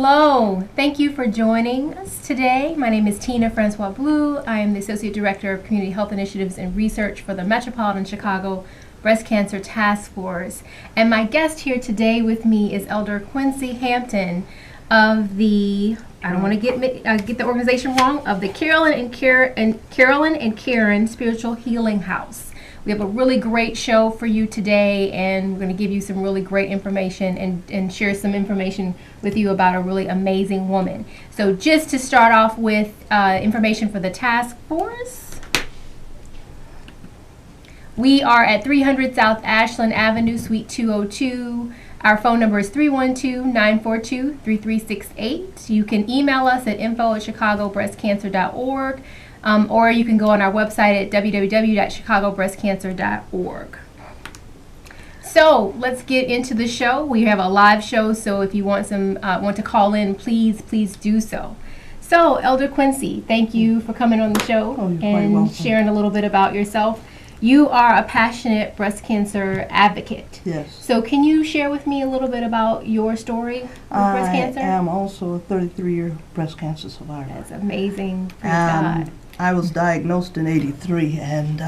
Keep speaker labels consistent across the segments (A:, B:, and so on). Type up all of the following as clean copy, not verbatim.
A: Hello, thank you for joining us today. My name is Tina Francois Blue. I am the Associate Director of Community Health Initiatives and Research for the Metropolitan Chicago Breast Cancer Task Force. And my guest here today with me is Elder Quency Hampton of the, I don't want to get the organization wrong, of the Carolyn and Karen Spiritual Healing House. We have a really great show for you today, and we're going to give you some really great information and share some information with you about a really amazing woman. So just to start off with information for the task force, we are at 300 South Ashland Avenue, Suite 202. Our phone number is 312-942-3368. You can email us at info@chicagobreastcancer.org. Or you can go on our website at www.chicagobreastcancer.org. So let's get into the show. We have a live show, so if you want to call in, please do so. So Elder Quency, thank you for coming on the show and sharing a little bit about yourself. You are a passionate breast cancer advocate.
B: Yes.
A: So can you share with me a little bit about your story with breast cancer?
B: I am also a 33-year breast cancer survivor.
A: That's amazing. Praise God.
B: I was diagnosed in '83, and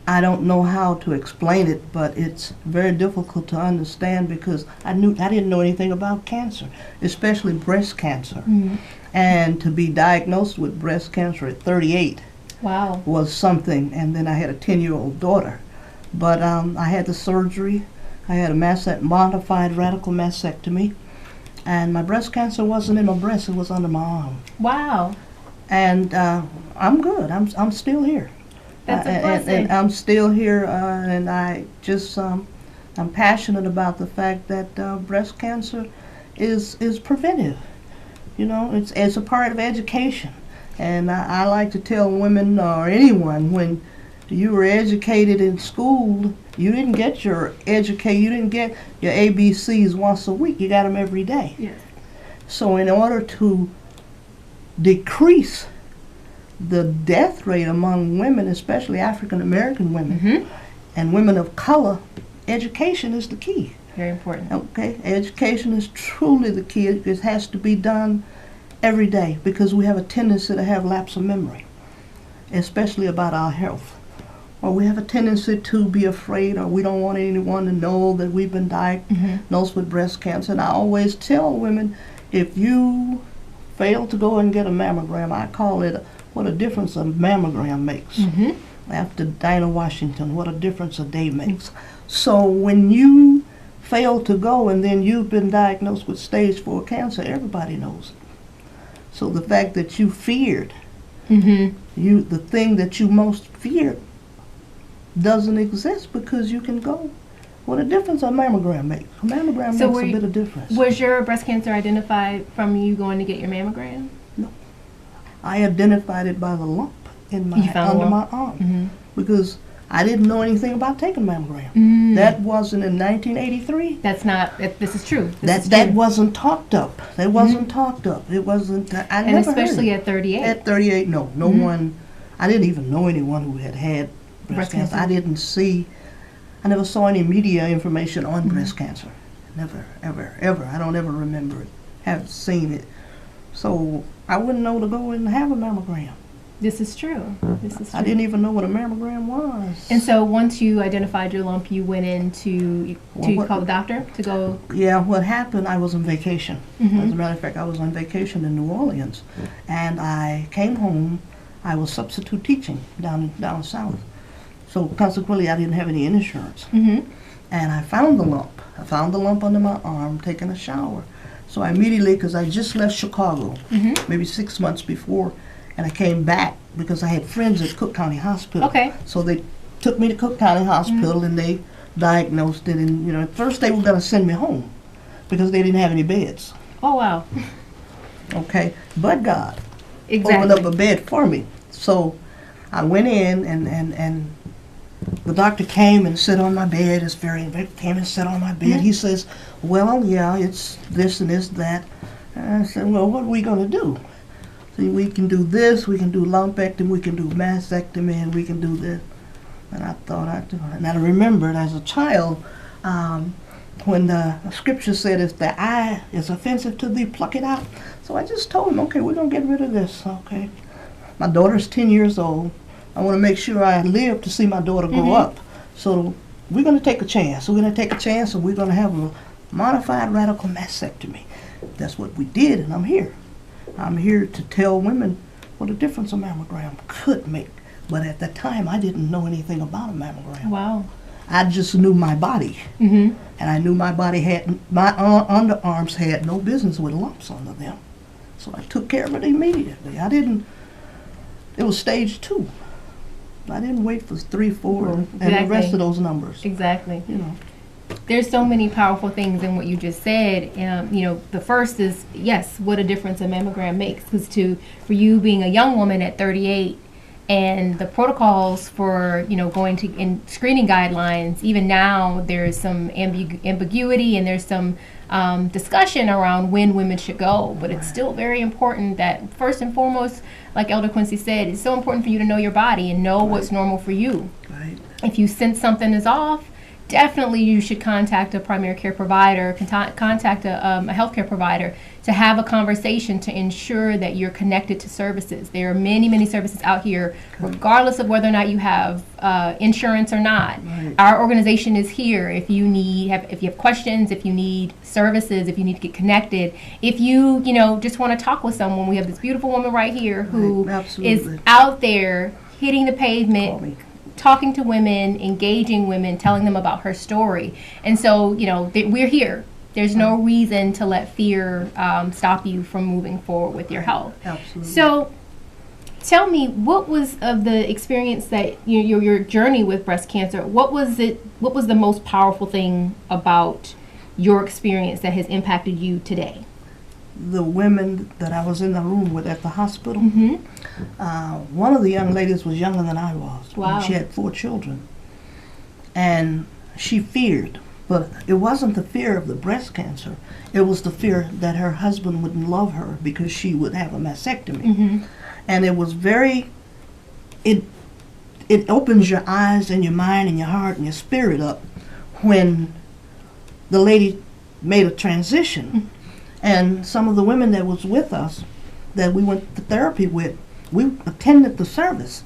B: I don't know how to explain it, but it's very difficult to understand because I didn't know anything about cancer, especially breast cancer.
A: Mm-hmm.
B: And to be diagnosed with breast cancer at 38
A: Wow.
B: was something. And then I had a 10-year-old daughter. But I had the surgery. I had a modified radical mastectomy, and my breast cancer wasn't in my breast; it was under my arm.
A: Wow.
B: And I'm good. I'm still here.
A: That's a blessing.
B: And I'm still here, and I just I'm passionate about the fact that breast cancer is preventive. You know, it's a part of education, and I like to tell women or anyone, when you were educated in school, you didn't get your ABCs once a week. You got them every day.
A: Yes.
B: So in order to decrease the death rate among women, especially African American women,
A: Mm-hmm.
B: and women of color, education is the key.
A: Very important.
B: Okay, education is truly the key. It has to be done every day because we have a tendency to have lapse of memory, especially about our health. Or we have a tendency to be afraid, or we don't want anyone to know that we've been diagnosed with breast cancer. And I always tell women, if you fail to go and get a mammogram, I call it what a difference a mammogram makes.
A: Mm-hmm.
B: After Dinah Washington, what a difference a day makes. So when you fail to go and then you've been diagnosed with stage 4 cancer, everybody knows it. So the fact that you feared,
A: Mm-hmm.
B: the thing that you most feared doesn't exist because you can go. What a difference a mammogram makes. A mammogram makes a bit of difference.
A: Was your breast cancer identified from you going to get your mammogram?
B: No. I identified it by the lump in under my arm,
A: Mm-hmm.
B: because I didn't know anything about taking mammogram.
A: Mm.
B: That wasn't in 1983.
A: This is true.
B: That wasn't talked up. That wasn't talked up. It wasn't. I
A: And
B: never
A: especially
B: heard it.
A: at 38.
B: At 38, no
A: Mm-hmm.
B: one. I didn't even know anyone who had breast cancer. I never saw any media information on breast cancer. Never, ever, ever. I don't ever remember it. Haven't seen it. So I wouldn't know to go and have a mammogram.
A: This is true.
B: I didn't even know what a mammogram was.
A: And so once you identified your lump, you went in to call the doctor to go?
B: Yeah, what happened, I was on vacation.
A: Mm-hmm.
B: As a matter of fact, I was on vacation in New Orleans. And I came home. I was substitute teaching down south. So consequently, I didn't have any insurance.
A: Mm-hmm.
B: And I found the lump. I found the lump under my arm, taking a shower. So I immediately, because I just left Chicago,
A: Mm-hmm.
B: maybe 6 months before, and I came back because I had friends at Cook County Hospital.
A: Okay.
B: So they took me to Cook County Hospital,
A: Mm-hmm.
B: and they diagnosed it. And at first they were going to send me home because they didn't have any beds.
A: Oh, wow.
B: Okay, but God
A: Exactly.
B: opened up a bed for me. So I went in, and the doctor came and sat on my bed. Came and sat on my bed.
A: Mm-hmm.
B: He says, "Well, yeah, it's this and this, that." And I said, "Well, what are we going to do?" See, we can do this, we can do lumpectomy, we can do mastectomy, and we can do this. And I thought I'd do it. And I remembered as a child, when the scripture said, if the eye is offensive to thee, pluck it out. So I just told him, okay, we're going to get rid of this, okay. My daughter's 10 years old. I want to make sure I live to see my daughter grow up. So we're going to take a chance. We're going to take a chance, and we're going to have a modified radical mastectomy. That's what we did, and I'm here. I'm here to tell women what a difference a mammogram could make. But at that time, I didn't know anything about a mammogram.
A: Wow.
B: I just knew my body. And I knew my body had, my underarms had no business with lumps under them. So I took care of it immediately. It was stage 2. I didn't wait for 3, 4, and the rest of those numbers.
A: Exactly.
B: You know.
A: There's so many powerful things in what you just said. You know, the first is, yes, what a difference a mammogram makes. Because for you being a young woman at 38, and the protocols for, you know, going to in screening guidelines, even now there's some ambiguity, and there's some discussion around when women should go. But it's still very important that, first and foremost, like Elder Quency said, it's so important for you to know your body and know what's normal for you. If you sense something is off, definitely you should contact a primary care provider, contact a healthcare provider to have a conversation to ensure that you're connected to services. There are many, many services out here, regardless of whether or not you have insurance or not. Our organization is here if you if you have questions, if you need services, if you need to get connected, if you just want to talk with someone. We have this beautiful woman right here who is out there hitting the pavement, talking to women, engaging women, telling them about her story. And so, we're here. There's no reason to let fear stop you from moving forward with your health.
B: Absolutely.
A: So, tell me, what was of the experience that your journey with breast cancer? What was the most powerful thing about your experience that has impacted you today?
B: The women that I was in the room with at the hospital. One of the young ladies was younger than I was.
A: Wow.
B: She had 4 children, and she feared. But it wasn't the fear of the breast cancer. It was the fear that her husband wouldn't love her because she would have a mastectomy. And it was it opens your eyes and your mind and your heart and your spirit up when the lady made a transition. And some of the women that was with us, that we went to therapy with, we attended the service.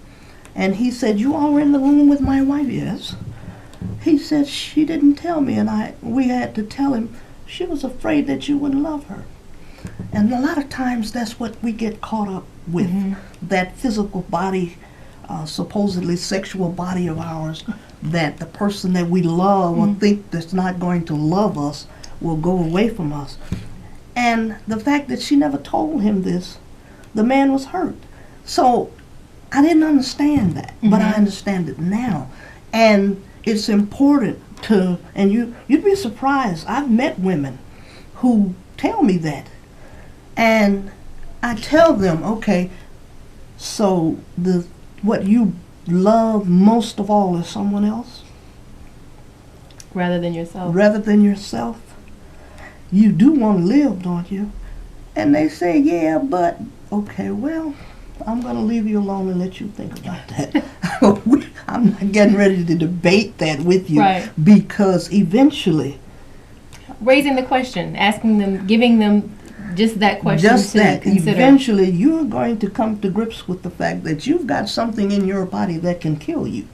B: And he said, "You all were in the room with my wife?" "Yes." He said, "She didn't tell me," and we had to tell him she was afraid that you wouldn't love her. And a lot of times that's what we get caught up with, that physical body, supposedly sexual body of ours, that the person that we love or think that's not going to love us will go away from us. And the fact that she never told him this, the man was hurt. So I didn't understand that, but I understand it now. And it's important to, and you'd be surprised, I've met women who tell me that. And I tell them, okay, so what you love most of all is someone else?
A: Rather than yourself.
B: Rather than yourself? You do want to live, don't you? And they say, yeah, but, okay, well, I'm going to leave you alone and let you think about that. I'm not getting ready to debate that with you, because eventually...
A: Raising the question, asking them, giving them just that question to consider.
B: Eventually you're going to come to grips with the fact that you've got something in your body that can kill you.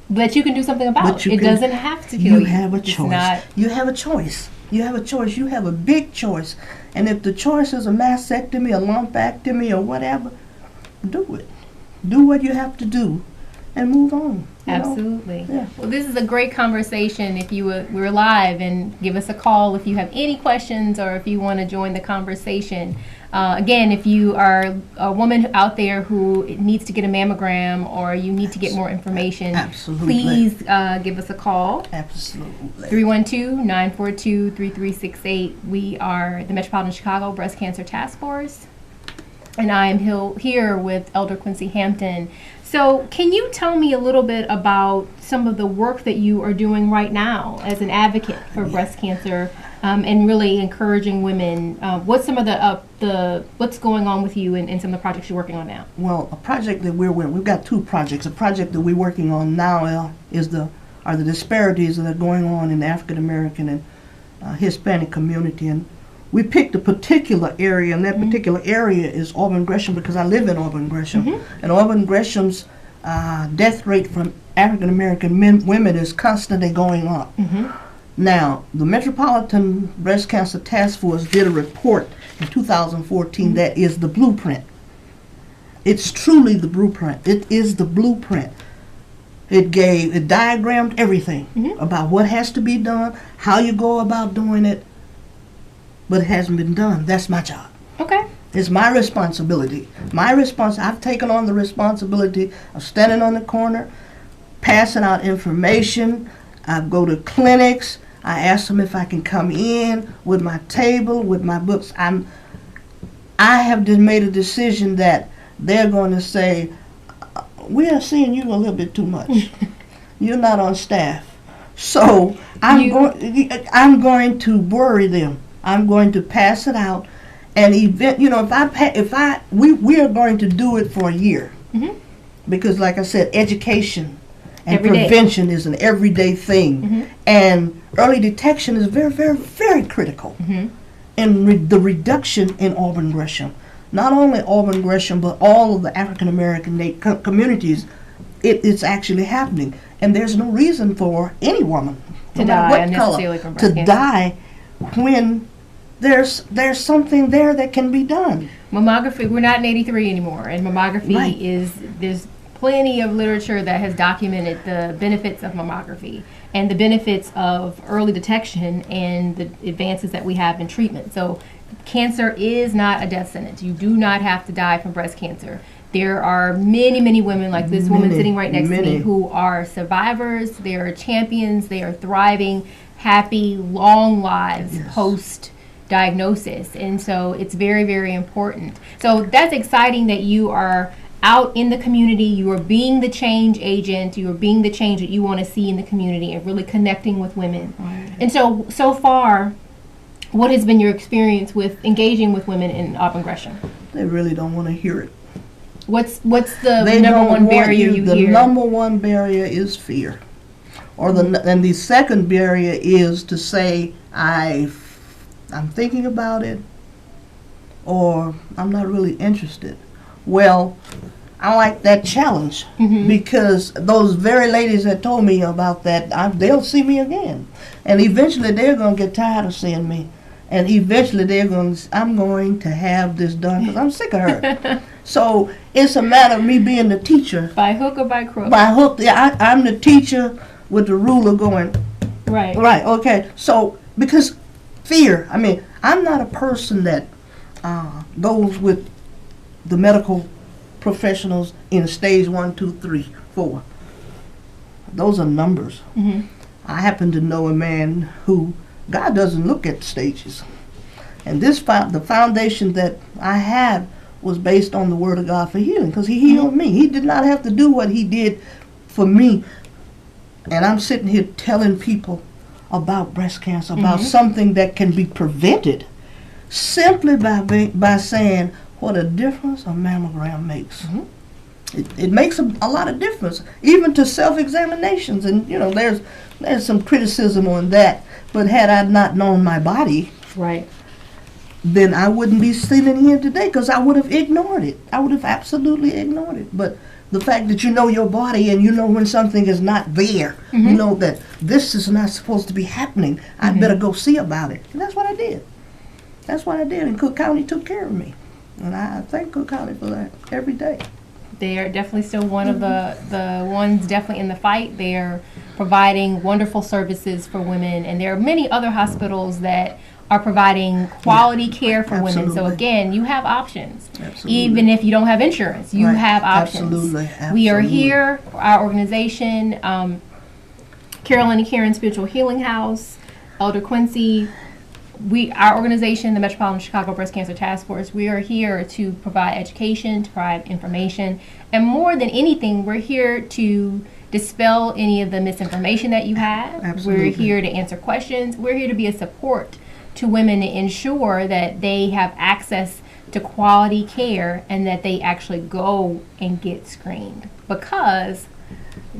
A: But you can do something about it. It doesn't have to kill you.
B: You have a choice. You have a choice. You have a choice. You have a big choice. And if the choice is a mastectomy, a lumpectomy, or whatever, do it. Do what you have to do and move on.
A: Absolutely. Yeah. Well, this is a great conversation. If we're live, and give us a call if you have any questions or if you want to join the conversation. Again, if you are a woman out there who needs to get a mammogram or you need to get more information, please give us a call.
B: Absolutely.
A: 312-942-3368. We are the Metropolitan Chicago Breast Cancer Task Force, and I am here with Elder Quency Hampton. So can you tell me a little bit about some of the work that you are doing right now as an advocate for breast cancer, and really encouraging women? What's some of what's going on with you and some of the projects you're working on now?
B: Well, a project that we've got 2 projects. A project that we're working on now is the are the disparities that are going on in the African American and Hispanic community. And we picked a particular area, and that particular area is Auburn Gresham, because I live in Auburn Gresham. And Auburn Gresham's death rate from African American women is constantly going up. Now, the Metropolitan Breast Cancer Task Force did a report in 2014 that is the blueprint. It's truly the blueprint. It is the blueprint. It diagrammed everything about what has to be done, how you go about doing it, but it hasn't been done. That's my job.
A: Okay.
B: It's my responsibility. I've taken on the responsibility of standing on the corner, passing out information. I go to clinics. I ask them if I can come in with my table, with my books. I have just made a decision that they're going to say, we are seeing you a little bit too much. You're not on staff. So I'm going to worry them. I'm going to pass it out. And we are going to do it for a year. Because like I said, education and prevention is an everyday thing. And early detection is very, very, very critical. And the reduction in Auburn Gresham. Not only Auburn Gresham, but all of the African American communities, it's actually happening. And there's no reason for any woman,
A: to die unnecessarily from breast cancer,
B: die when there's something there that can be done.
A: Mammography, we're not in 83 anymore, and mammography there's plenty of literature that has documented the benefits of mammography and the benefits of early detection and the advances that we have in treatment. So cancer is not a death sentence. You do not have to die from breast cancer. There are many, many women like this woman sitting right next to me who are survivors. They are champions. They are thriving, happy, long lives post-diagnosis. And so it's very, very important. So that's exciting that you are out in the community. You are being the change agent. You are being the change that you want to see in the community and really connecting with women. And so far, what has been your experience with engaging with women in Auburn Gresham?
B: They really don't want to hear it.
A: What's the number one barrier you hear?
B: The number one barrier is fear. And the second barrier is to say, I'm thinking about it, or I'm not really interested. Well, I like that challenge because those very ladies that told me about that, they'll see me again. And eventually they're going to get tired of seeing me. And eventually I'm going to have this done because I'm sick of her. So it's a matter of me being the teacher.
A: By hook or by crook?
B: By hook. Yeah, I'm the teacher with the ruler going.
A: Right.
B: Right, okay. So, because fear, I'm not a person that goes with the medical professionals in stage 1, 2, 3, 4. Those are numbers. I happen to know a man who, God doesn't look at stages. And the foundation that I have was based on the Word of God for healing, because He healed me. He did not have to do what He did for me. And I'm sitting here telling people about breast cancer, about something that can be prevented simply by saying what a difference a mammogram makes. It makes a lot of difference, even to self-examinations. And, there's some criticism on that. But had I not known my body, then I wouldn't be sitting here today, because I would have ignored it. I would have absolutely ignored it. But the fact that you know your body and you know when something is not there, you know that this is not supposed to be happening, I'd better go see about it. And that's what I did. And Cook County took care of me. And I thank Cook County for that every day.
A: They are definitely still one of the ones definitely in the fight. They are providing wonderful services for women, and there are many other hospitals that are providing quality care for women. So again, you have options. Even if you don't have insurance, you have options.
B: Absolutely.
A: We are here, our organization, Carolyn and Karen Spiritual Healing House, Elder Quency. Our organization, the Metropolitan Chicago Breast Cancer Task Force, we are here to provide education, to provide information, and more than anything, we're here to dispel any of the misinformation that you have.
B: Absolutely.
A: We're here to answer questions. We're here to be a support to women to ensure that they have access to quality care and that they actually go and get screened. Because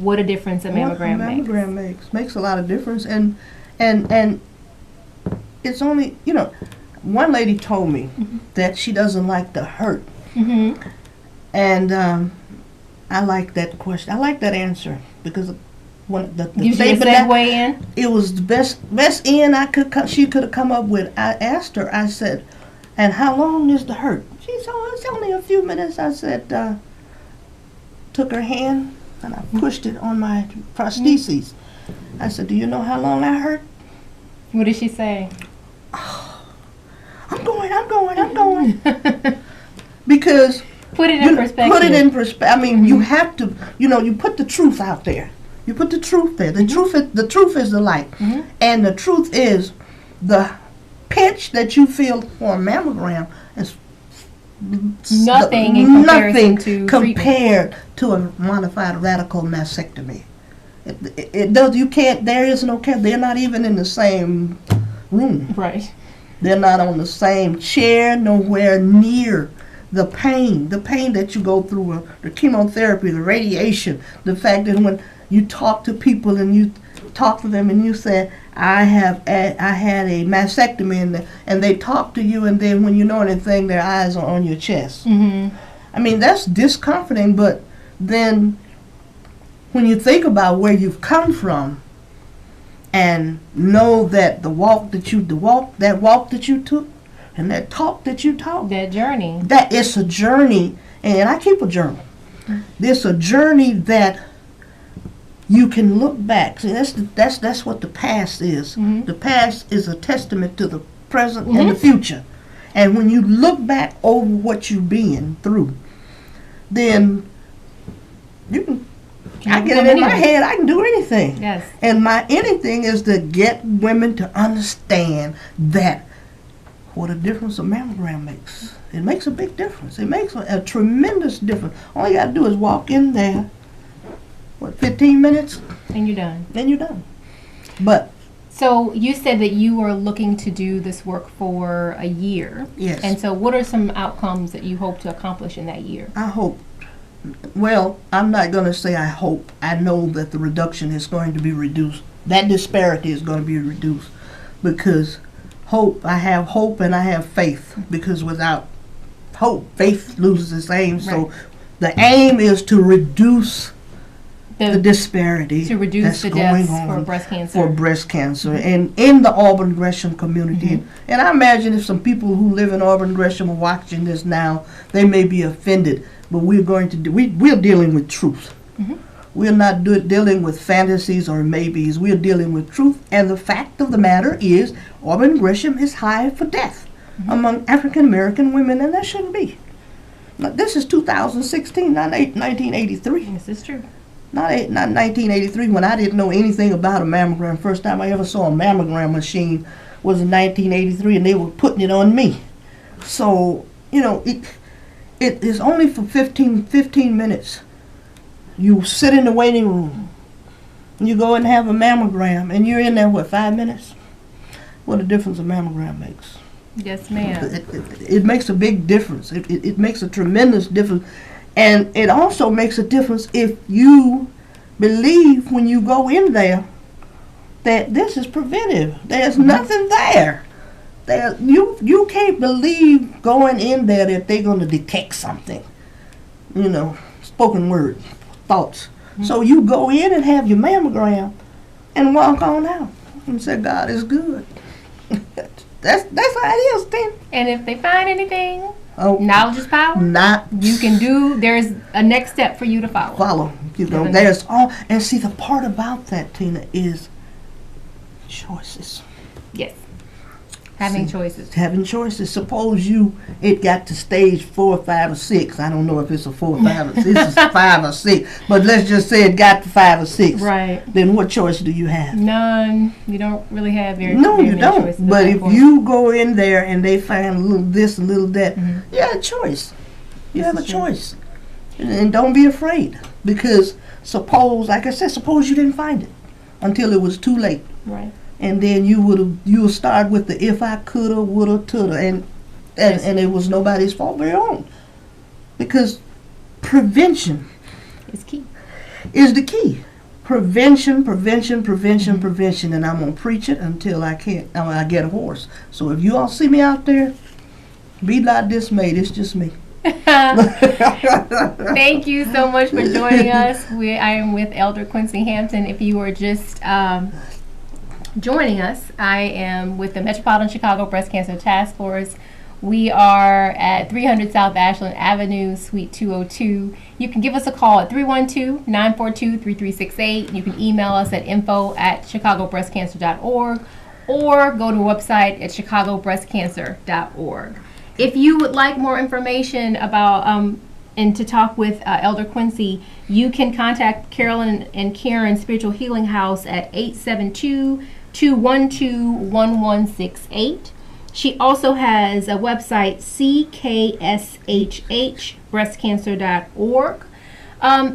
A: what a difference a mammogram makes.
B: A mammogram makes a lot of difference, and it's only, one lady told me that she doesn't like the hurt, and I like that question. I like that answer because when the
A: statement that
B: it was the best in she could have come up with. I asked her. I said, "And how long is the hurt?" She said, "Oh, it's only a few minutes." I said, took her hand and I pushed it on my prostheses. I said, "Do you know how long I hurt?"
A: What did she say?
B: Oh, I'm going. Because
A: put it in perspective.
B: Put it in perspective. I mean, you have to, you put the truth out there. You put the truth there. The truth is the light. And the truth is the pinch that you feel for a mammogram is
A: nothing
B: compared to a modified radical mastectomy. It does. You can't. There is no. They're not even in the same room.
A: Right.
B: They're not on the same chair. Nowhere near the pain that you go through, the chemotherapy, the radiation, the fact that when you talk to people and you talk to them and you say, I had a mastectomy, and they talk to you, and then when you know anything, their eyes are on your chest. I mean, that's discomforting, but then when you think about where you've come from and know that that walk that you took and that talk that you talked,
A: that journey,
B: that it's a journey, and I keep a journal. It's a journey that you can look back. See, that's what the past is. The past is a testament to the present and the future. And when you look back over what you've been through, then you can. I get it in my head. I can do anything.
A: Yes.
B: And my anything is to get women to understand that what a difference a mammogram makes. It makes a big difference. It makes a tremendous difference. All you got to do is walk in there. 15 minutes?
A: And you're done.
B: Then you're done. But
A: so you said that you were looking to do this work for a year.
B: Yes.
A: And so what are some outcomes that you hope to accomplish in that year?
B: I hope. Well, I'm not going to say I hope. I know that the reduction is going to be reduced. That disparity is going to be reduced because I have hope and I have faith, because without hope, faith loses its aim. Right. So the aim is to reduce the disparity,
A: to reduce
B: that's
A: the
B: going
A: deaths
B: on
A: for breast cancer.
B: For breast cancer, and in the Auburn Gresham community. And I imagine if some people who live in Auburn Gresham are watching this now, they may be offended. But we're going to do. We're dealing with truth. We're not dealing with fantasies or maybes. We're dealing with truth. And the fact of the matter is, Auburn Gresham is high for death among African American women, and that shouldn't be. Now, this is 2016, not 1983.
A: This is true.
B: Not 1983, when I didn't know anything about a mammogram. First time I ever saw a mammogram machine was in 1983, and they were putting it on me. So, it is only for 15 minutes. You sit in the waiting room. You go and have a mammogram, and you're in there, 5 minutes? What a difference a mammogram makes.
A: Yes, ma'am.
B: It makes a big difference. It makes a tremendous difference. And it also makes a difference if you believe when you go in there that this is preventive. There's nothing there. You can't believe going in there that they're going to detect something. Spoken word, thoughts. So you go in and have your mammogram and walk on out and say, God is good. That's how it is, then.
A: And if they find anything, knowledge is power. There's a next step for you to follow.
B: There's all, and see, the part about that, Tina, is choices.
A: Yes. Having choices. Suppose it got to stage 4, 5, or 6. I don't know if it's a 4, 5, or 6. It's 5 or 6. But let's just say it got to 5 or 6. Right.
B: Then what choice do you have?
A: None. You don't really have very
B: No, you
A: many
B: don't.
A: choices.
B: But if you go in there and they find a little this, a little that, you have a choice. You have a choice. And don't be afraid. Because suppose you didn't find it until it was too late.
A: Right.
B: And then you would start with the if I coulda, woulda, coulda, and it was nobody's fault but your own, because prevention
A: is key.
B: Is the key. prevention, prevention, prevention, prevention, and I'm gonna preach it until I get hoarse. So if you all see me out there, be not dismayed. It's just me.
A: Thank you so much for joining us. I am with Elder Quency Hampton. If you are just joining us, I am with the Metropolitan Chicago Breast Cancer Task Force. We are at 300 South Ashland Avenue, Suite 202. You can give us a call at 312-942-3368. You can email us at info@chicagobreastcancer.org or go to the website at chicagobreastcancer.org. If you would like more information about and to talk with Elder Quency, you can contact Carolyn and Karen Spiritual Healing House at 872-212-1168. She also has a website, ckshhbreastcancer.org.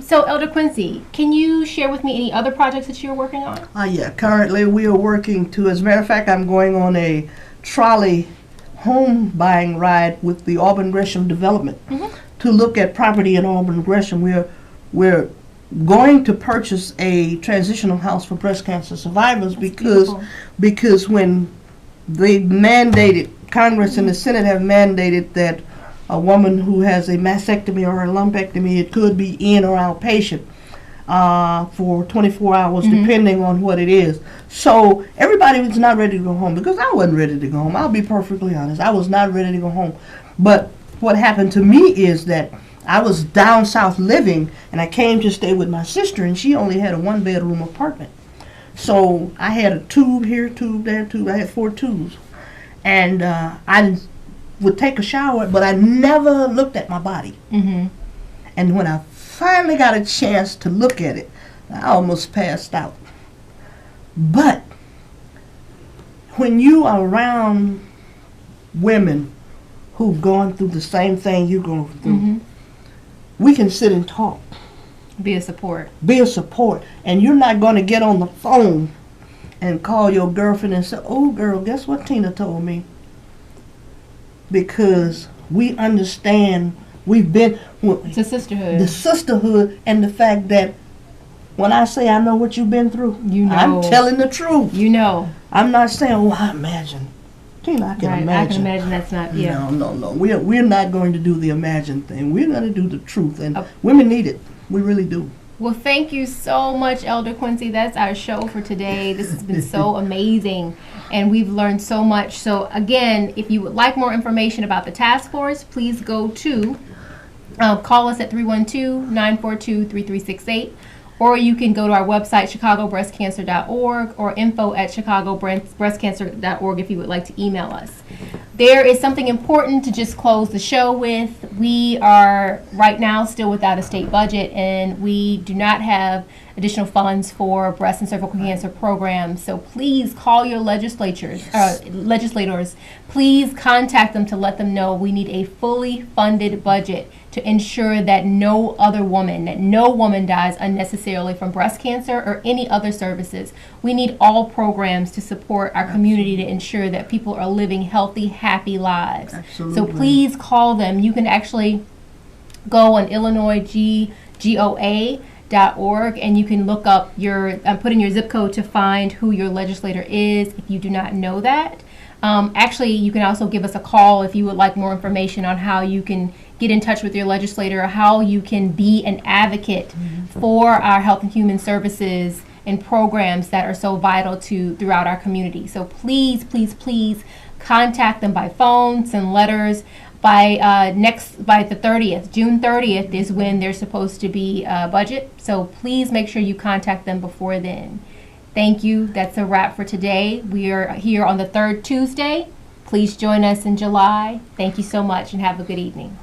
A: So, Elder Quency, can you share with me any other projects that you're working on?
B: Yeah, currently we are working to, as a matter of fact, I'm going on a trolley home buying ride with the Auburn Gresham Development to look at property in Auburn Gresham. We're going to purchase a transitional house for breast cancer survivors because when they mandated, Congress and the Senate have mandated that a woman who has a mastectomy or a lumpectomy, it could be in or outpatient for 24 hours, depending on what it is. So everybody was not ready to go home because I wasn't ready to go home. I'll be perfectly honest. I was not ready to go home. But what happened to me is that I was down south living, and I came to stay with my sister, and she only had a one-bedroom apartment. So I had a tube here, tube there, tube. I had 4 tubes. And I would take a shower, but I never looked at my body. And when I finally got a chance to look at it, I almost passed out. But when you are around women who've gone through the same thing you're going through, we can sit and talk.
A: Be a support.
B: Be a support. And you're not going to get on the phone and call your girlfriend and say, oh, girl, guess what Tina told me? Because we understand, we've been...
A: It's a sisterhood.
B: The sisterhood and the fact that when I say I know what you've been through,
A: you know.
B: I'm telling the truth.
A: You know.
B: I'm not saying, oh, I imagine. Tina, I can imagine.
A: I can imagine that's not,
B: No. We're not going to do the imagine thing. We're going to do the truth. And women need it. We really do.
A: Well, thank you so much, Elder Quency. That's our show for today. This has been so amazing, and we've learned so much. So, again, if you would like more information about the task force, please go to, call us at 312-942-3368, or you can go to our website, chicagobreastcancer.org, or info@chicagobreastcancer.org if you would like to email us. There is something important to just close the show with. We are right now still without a state budget, and we do not have additional funds for breast and cervical cancer programs. So please call your legislators. Please contact them to let them know we need a fully funded budget to ensure that no woman dies unnecessarily from breast cancer or any other services. We need all programs to support our community to ensure that people are living healthy, happy lives.
B: Absolutely.
A: So please call them. You can actually go on IllinoisGOA.org and you can look up put in your zip code to find who your legislator is if you do not know that. Actually, you can also give us a call if you would like more information on how you can get in touch with your legislator or how you can be an advocate for our health and human services and programs that are so vital throughout our community. So please, please, please contact them by phone, send letters. By the 30th, June 30th is when there's supposed to be a budget. So please make sure you contact them before then. Thank you. That's a wrap for today. We are here on the third Tuesday. Please join us in July. Thank you so much and have a good evening.